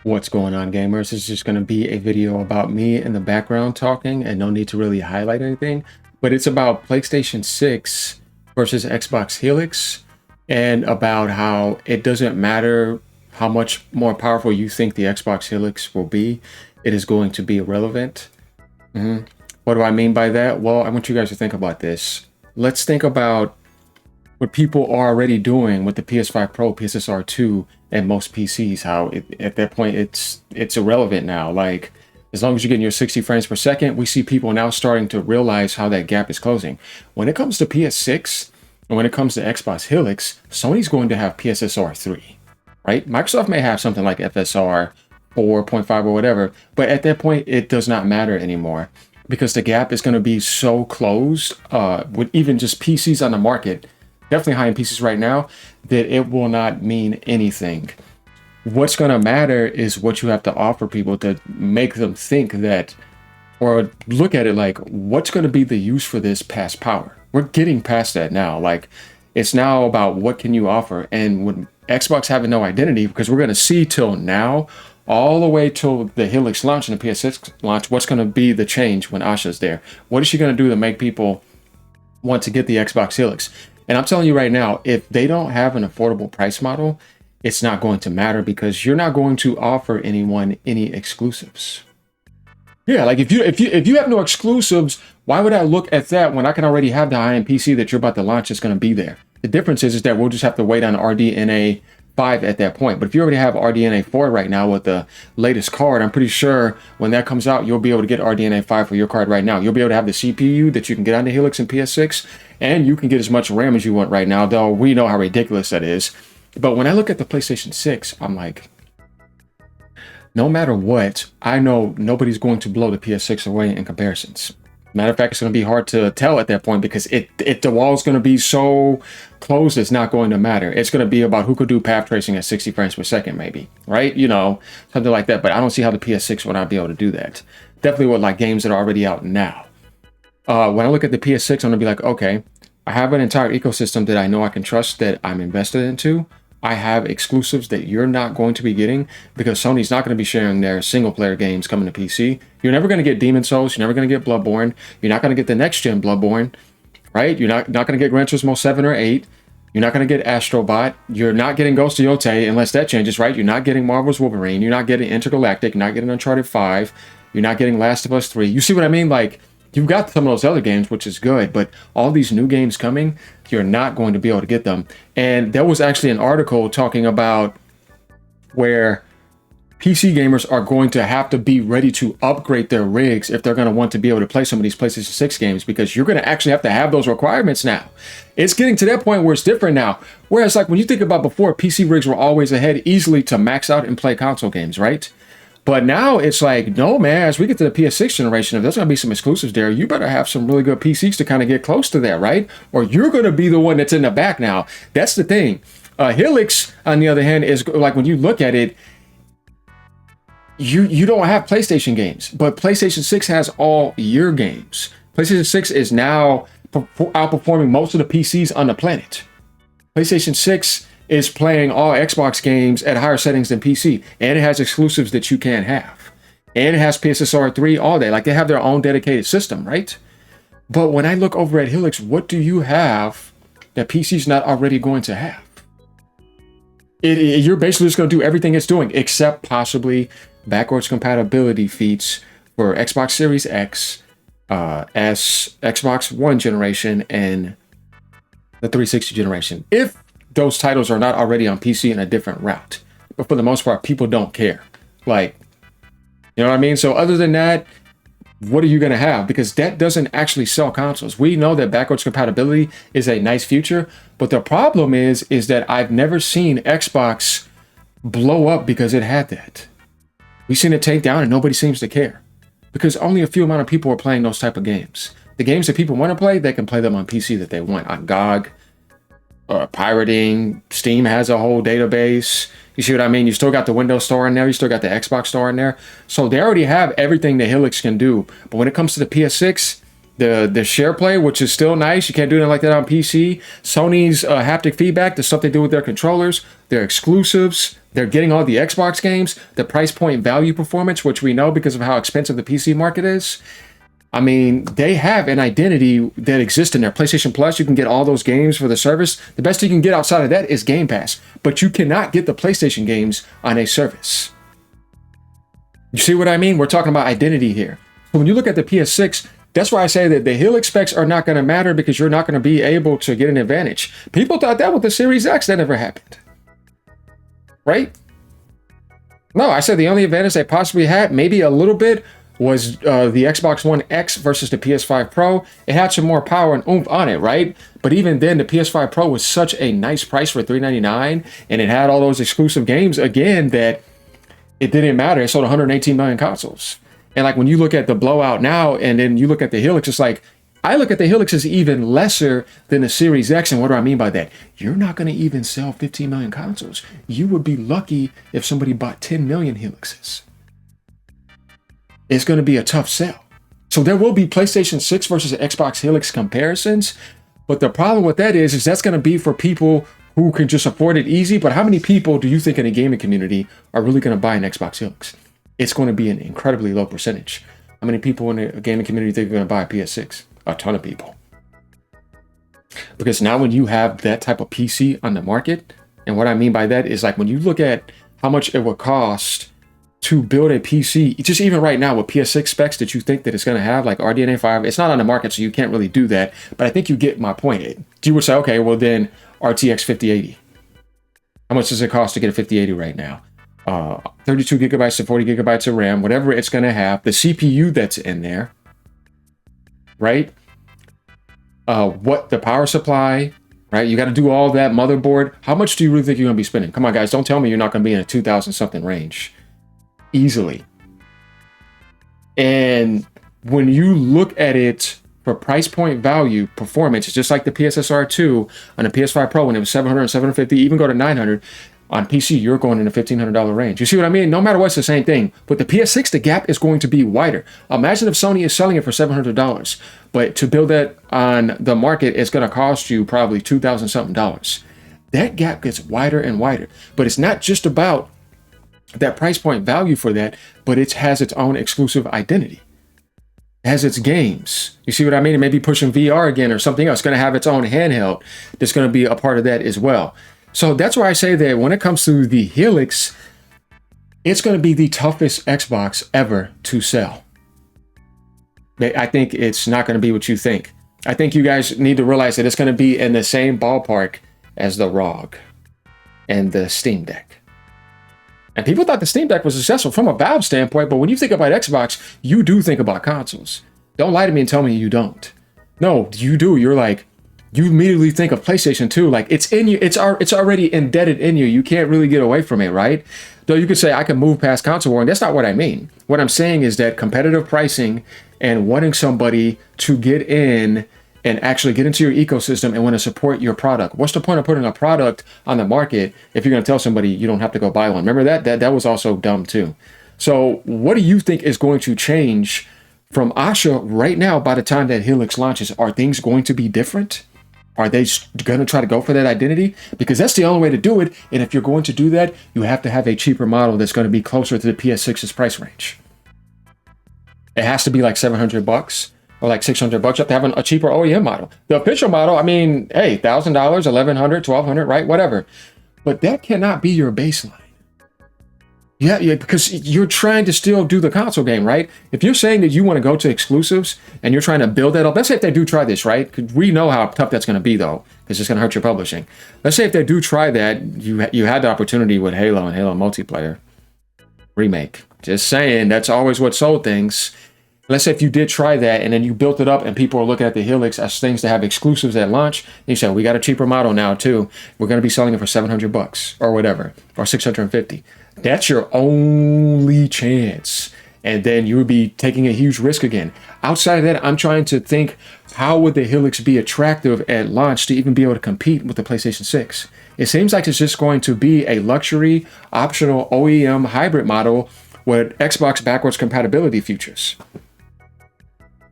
What's going on, gamers? This is just going to be a video about me in the background talking and no need to really highlight anything, but it's about PlayStation 6 versus Xbox Helix and about how it doesn't matter how much more powerful you think the Xbox Helix will be, it is going to be irrelevant. What do I mean by that? Well, I want you guys to think about this. Let's think about what people are already doing with the PS5 Pro, PSSR 2, and most PCs, how at that point it's irrelevant now. Like, as long as you're getting your 60 frames per second, we see people now starting to realize how that gap is closing. When it comes to PS6 and when it comes to Xbox Helix, Sony's going to have PSSR 3, right? Microsoft may have something like FSR 4.5 or whatever, but at that point, it does not matter anymore because the gap is going to be so closed with even just PCs on the market, definitely high-end PCs right now, that it will not mean anything. What's going to matter is what you have to offer people to make them think that, or look at it like, what's going to be the use for this past power? We're getting past that now. Like, it's now about what can you offer? And with Xbox having no identity, because we're going to see till now, all the way till the Helix launch and the PS6 launch, what's going to be the change when Asha's there? What is she going to do to make people want to get the Xbox Helix? And I'm telling you right now, if they don't have an affordable price model, it's not going to matter because you're not going to offer anyone any exclusives. Yeah, like if you have no exclusives, why would I look at that when I can already have the high-end PC that you're about to launch that's going to be there? The difference is that we'll just have to wait on RDNA 5 at that point. But if you already have RDNA 4 right now with the latest card, I'm pretty sure when that comes out, you'll be able to get RDNA 5 for your card right now. You'll be able to have the CPU that you can get on the Helix and PS6, and you can get as much RAM as you want right now, though we know how ridiculous that is. But when I look at the PlayStation 6, I'm like, no matter what, I know nobody's going to blow the PS6 away in comparisons. Matter of fact, it's going to be hard to tell at that point because the wall's going to be so closed, it's not going to matter. It's going to be about who could do path tracing at 60 frames per second, maybe, right? You know, something like that. But I don't see how the PS6 would not be able to do that. Definitely with like games that are already out now. When I look at the PS6, I'm going to be like, okay, I have an entire ecosystem that I know I can trust that I'm invested into. I have exclusives that you're not going to be getting because Sony's not going to be sharing their single player games coming to PC. You're never going to get Demon Souls. You're never going to get Bloodborne. You're not going to get the next gen Bloodborne, right? You're not going to get Gran Turismo 7 or 8. You're not going to get Astrobot. You're not getting Ghost of Yotei unless that changes, right? You're not getting Marvel's Wolverine. You're not getting Intergalactic. You're not getting Uncharted 5. You're not getting Last of Us 3. You see what I mean? Like, you've got some of those other games, which is good, but all these new games coming, you're not going to be able to get them. And there was actually an article talking about where PC gamers are going to have to be ready to upgrade their rigs if they're going to want to be able to play some of these PlayStation 6 games, because you're going to actually have to have those requirements now. It's getting to that point where it's different now. Whereas, like, when you think about before, PC rigs were always ahead easily to max out and play console games, right? But now it's like, no, man, as we get to the PS6 generation, if there's going to be some exclusives there, you better have some really good PCs to kind of get close to that, right? Or you're going to be the one that's in the back now. That's the thing. Helix, on the other hand, is like when you look at it, you don't have PlayStation games, but PlayStation 6 has all your games. PlayStation 6 is now outperforming most of the PCs on the planet. PlayStation 6 is playing all Xbox games at higher settings than PC, and it has exclusives that you can't have, and it has PSSR 3 all day. Like, they have their own dedicated system, right? But when I look over at Helix, what do you have that PC's not already going to have? You're basically just going to do everything it's doing except possibly backwards compatibility feats for Xbox Series X, S, Xbox One generation, and the 360 generation, if those titles are not already on PC in a different route. But for the most part, people don't care. Like, you know what I mean? So other than that, what are you going to have? Because that doesn't actually sell consoles. We know that backwards compatibility is a nice feature, but the problem is that I've never seen Xbox blow up because it had that. We've seen it take down and nobody seems to care because only a few amount of people are playing those type of games. The games that people want to play, they can play them on PC that they want, on GOG, pirating. Steam has a whole database. You see what I mean? You still got the Windows Store in there. You still got the Xbox Store in there. So they already have everything the Helix can do. But when it comes to the PS6, the share play, which is still nice. You can't do anything like that on PC. Sony's haptic feedback, the stuff they do with their controllers, their exclusives, they're getting all the Xbox games, the price point value performance, which we know because of how expensive the PC market is. I mean, they have an identity that exists in there. PlayStation Plus, you can get all those games for the service. The best you can get outside of that is Game Pass, but you cannot get the PlayStation games on a service. You see what I mean? We're talking about identity here. So when you look at the PS6, that's why I say that the Helix specs are not going to matter because you're not going to be able to get an advantage. People thought that with the Series X, that never happened. Right? No, I said the only advantage they possibly had, maybe a little bit, was the Xbox One X versus the PS5 Pro. It had some more power and oomph on it, right? But even then, the PS5 Pro was such a nice price for $399, and it had all those exclusive games, again, that it didn't matter. It sold 118 million consoles. And like when you look at the blowout now, and then you look at the Helix, it's like, I look at the Helix as even lesser than the Series X. And what do I mean by that? You're not going to even sell 15 million consoles. You would be lucky if somebody bought 10 million Helixes. It's going to be a tough sell. So there will be PlayStation 6 versus Xbox Helix comparisons. But the problem with that is that's going to be for people who can just afford it easy. But how many people do you think in the gaming community are really going to buy an Xbox Helix? It's going to be an incredibly low percentage. How many people in the gaming community think are going to buy a PS6? A ton of people. Because now when you have that type of PC on the market, and what I mean by that is like when you look at how much it would cost to build a PC, just even right now with PS6 specs that you think that it's going to have, like RDNA 5, it's not on the market, so you can't really do that. But I think you get my point. You would say, okay, well then RTX 5080. How much does it cost to get a 5080 right now? 32 gigabytes to 40 gigabytes of RAM, whatever it's going to have, the CPU that's in there, right? What the power supply, right? You got to do all that, motherboard. How much do you really think you're going to be spending? Come on, guys, don't tell me you're not going to be in a 2,000 something range. Easily. And when you look at it for price point value, performance, it's just like the PSSR 2 on the PS5 Pro when it was 700, 750, even go to 900. On PC, you're going in the $1,500 range. You see what I mean? No matter what, it's the same thing. With the PS6, the gap is going to be wider. Imagine if Sony is selling it for $700, but to build that on the market, it's going to cost you probably $2,000 something. That gap gets wider and wider. But it's not just about that price point value for that, but it has its own exclusive identity. It has its games. You see what I mean? It may be pushing VR again or something else. It's going to have its own handheld that's going to be a part of that as well. So that's why I say that when it comes to the Helix, it's going to be the toughest Xbox ever to sell. I think it's not going to be what you think. I think you guys need to realize that it's going to be in the same ballpark as the ROG and the Steam Deck. And people thought the Steam Deck was successful from a Valve standpoint, but when you think about Xbox, you do think about consoles. Don't lie to me and tell me you don't. No, you do. You're like, you immediately think of PlayStation 2, like it's in you, it's already embedded in you. You can't really get away from it, right? Though you could say I can move past console war, and that's not what I mean. What I'm saying is that competitive pricing and wanting somebody to get in and actually get into your ecosystem and want to support your product. What's the point of putting a product on the market if you're going to tell somebody you don't have to go buy one? Remember that was also dumb too. So what do you think is going to change from Asha right now by the time that Helix launches? Are things going to be different? Are they going to try to go for that identity? Because that's the only way to do it. And if you're going to do that, you have to have a cheaper model that's going to be closer to the PS6's price range. It has to be like $700 or like $600. You have to have a cheaper OEM model. The official model, I mean, hey, $1,000, $1,100, $1,200, right? Whatever. But that cannot be your baseline. Yeah, because you're trying to still do the console game, right? If you're saying that you want to go to exclusives and you're trying to build that up, let's say if they do try this, right? We know how tough that's going to be, though, because it's going to hurt your publishing. Let's say if they do try that, you had the opportunity with Halo and Halo Multiplayer Remake. Just saying, that's always what sold things. Let's say if you did try that and then you built it up and people are looking at the Helix as things to have exclusives at launch, and you say, we got a cheaper model now, too. We're going to be selling it for $700 or whatever, or $650. That's your only chance. And then you would be taking a huge risk again. Outside of that, I'm trying to think, how would the Helix be attractive at launch to even be able to compete with the PlayStation 6? It seems like it's just going to be a luxury, optional OEM hybrid model with Xbox backwards compatibility features.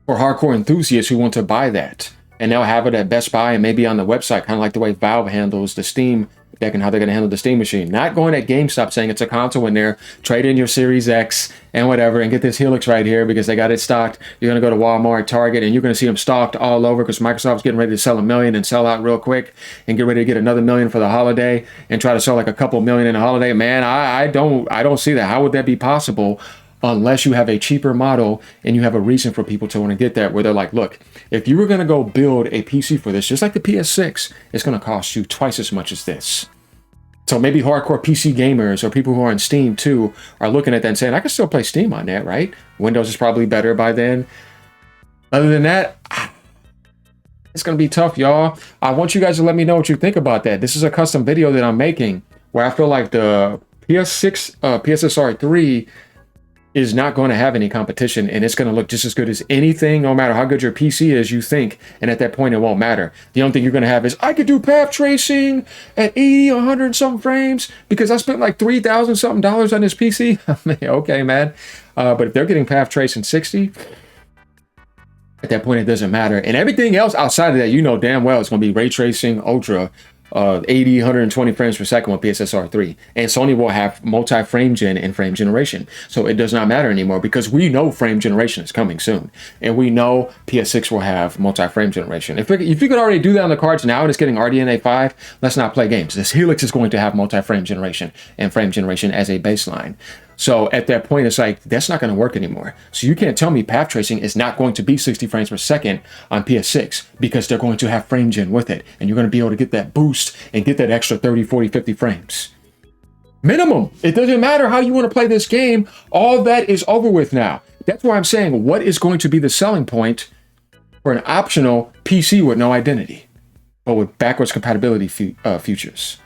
for hardcore enthusiasts who want to buy that. And they'll have it at Best Buy and maybe on the website, kind of like the way Valve handles the Steam deck and how they're going to handle the Steam machine. Not going at GameStop saying it's a console in there, trade in your Series X and whatever and get this Helix right here because they got it stocked. You're going to go to Walmart, Target, and you're going to see them stocked all over because Microsoft's getting ready to sell 1 million and sell out real quick and get ready to get another 1 million for the holiday and try to sell like a couple million in the holiday. Man, I don't see that. How would that be possible? Unless you have a cheaper model and you have a reason for people to want to get that, where they're like, look, if you were going to go build a PC for this, just like the PS6, it's going to cost you twice as much as this. So maybe hardcore PC gamers or people who are on Steam too are looking at that and saying, I can still play Steam on that, right? Windows is probably better by then. Other than that, it's going to be tough, y'all. I want you guys to let me know what you think about that. This is a custom video that I'm making where I feel like the PS6, PSSR 3 is not going to have any competition, and it's going to look just as good as anything, no matter how good your PC is, you think, and at that point it won't matter. The only thing you're going to have is, I could do path tracing at 80, 100 something frames because I spent like $3,000 something on this PC. Okay, man. But if they're getting path tracing 60, at that point it doesn't matter. And everything else outside of that, you know damn well it's going to be ray tracing, ultra, 80, 120 frames per second with PSSR 3. And Sony will have multi-frame gen and frame generation. So it does not matter anymore because we know frame generation is coming soon. And we know PS6 will have multi-frame generation. If you could already do that on the cards now and it's getting RDNA 5, let's not play games. This Helix is going to have multi-frame generation and frame generation as a baseline. So at that point, it's like, that's not going to work anymore. So you can't tell me path tracing is not going to be 60 frames per second on PS6 because they're going to have frame gen with it. And you're going to be able to get that boost and get that extra 30, 40, 50 frames. Minimum. It doesn't matter how you want to play this game. All that is over with now. That's why I'm saying, what is going to be the selling point for an optional PC with no identity, but with backwards compatibility features?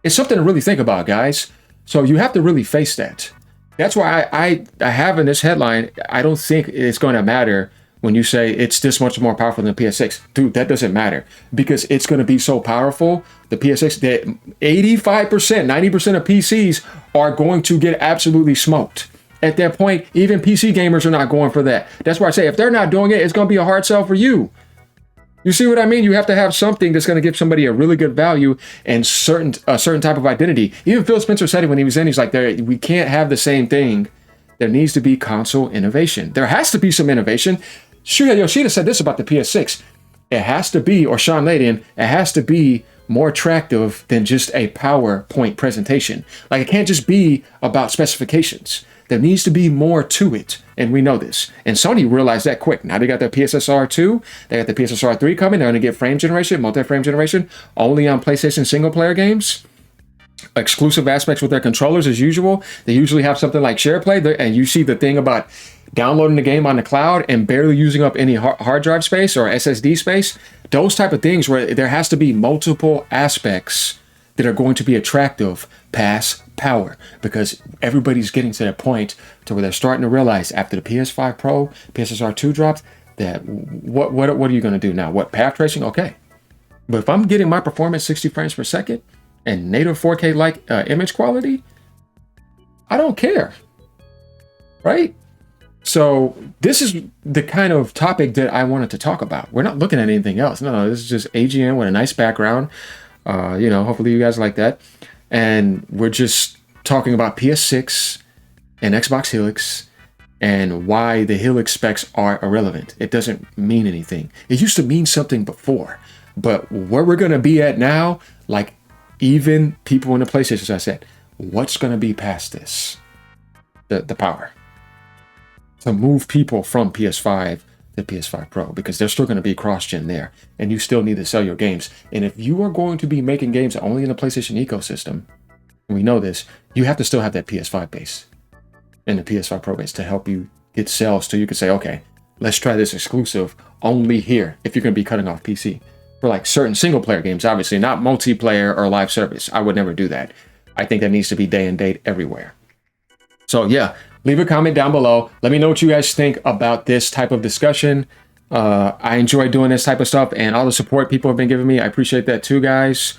It's something to really think about, guys. So you have to really face that. That's why I have in this headline, I don't think it's going to matter when you say it's this much more powerful than the PS6. Dude, that doesn't matter because it's going to be so powerful. The PS6, that 85%, 90% of PCs are going to get absolutely smoked. At that point, even PC gamers are not going for that. That's why I say if they're not doing it, it's going to be a hard sell for you. You see what I mean? You have to have something that's going to give somebody a really good value and a certain type of identity. Even Phil Spencer said it when he was in. He's like, we can't have the same thing. There needs to be console innovation. There has to be some innovation. Shuya Yoshida said this about the PS6. It has to be, or Sean Layden, it has to be more attractive than just a PowerPoint presentation. Like, it can't just be about specifications. There needs to be more to it, and we know this. And Sony realized that quick. Now they got their PSSR 2, they got the PSSR 3 coming. They're going to get frame generation, multi-frame generation, only on PlayStation single-player games. Exclusive aspects with their controllers as usual. They usually have something like SharePlay, and you see the thing about downloading the game on the cloud and barely using up any hard drive space or SSD space. Those type of things where there has to be multiple aspects that are going to be attractive past power, because everybody's getting to that point to where they're starting to realize after the PS5 Pro, PSSR 2 dropped, that what are you going to do now? What, path tracing? Okay. But if I'm getting my performance 60 frames per second and native 4K like image quality, I don't care. Right? So this is the kind of topic that I wanted to talk about. We're not looking at anything else. No, this is just AGN with a nice background. Hopefully you guys like that. And we're just talking about PS6 and Xbox Helix and why the Helix specs are irrelevant. It doesn't mean anything. It used to mean something before, but where we're going to be at now, like even people in the PlayStation, as I said, what's going to be past this? The power to move people from PS5 to PS5 Pro, because there's still going to be cross-gen there, and you still need to sell your games. And if you are going to be making games only in the PlayStation ecosystem, and we know this, you have to still have that PS5 base and the PS5 Pro base to help you get sales, so you can say, okay, let's try this exclusive only here, if you're going to be cutting off PC. For like certain single-player games, obviously, not multiplayer or live service. I would never do that. I think that needs to be day and date everywhere. So yeah, leave a comment down below. Let me know what you guys think about this type of discussion. I enjoy doing this type of stuff, and all the support people have been giving me, I appreciate that too, guys.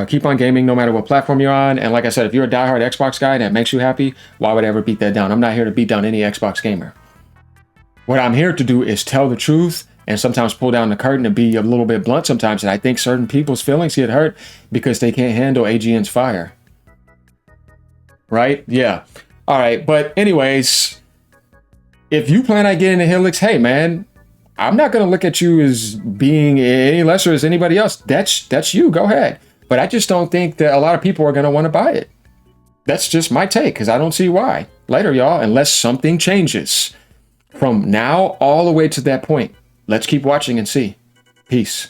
Keep on gaming no matter what platform you're on. And like I said, if you're a diehard Xbox guy that makes you happy, why would I ever beat that down? I'm not here to beat down any Xbox gamer. What I'm here to do is tell the truth and sometimes pull down the curtain and be a little bit blunt sometimes. And I think certain people's feelings get hurt because they can't handle AGN's fire. Right? Yeah. All right. But anyways, if you plan on getting a Helix, hey man, I'm not going to look at you as being any lesser as anybody else. That's you. Go ahead. But I just don't think that a lot of people are going to want to buy it. That's just my take, because I don't see why. Later, y'all, unless something changes from now all the way to that point. Let's keep watching and see. Peace.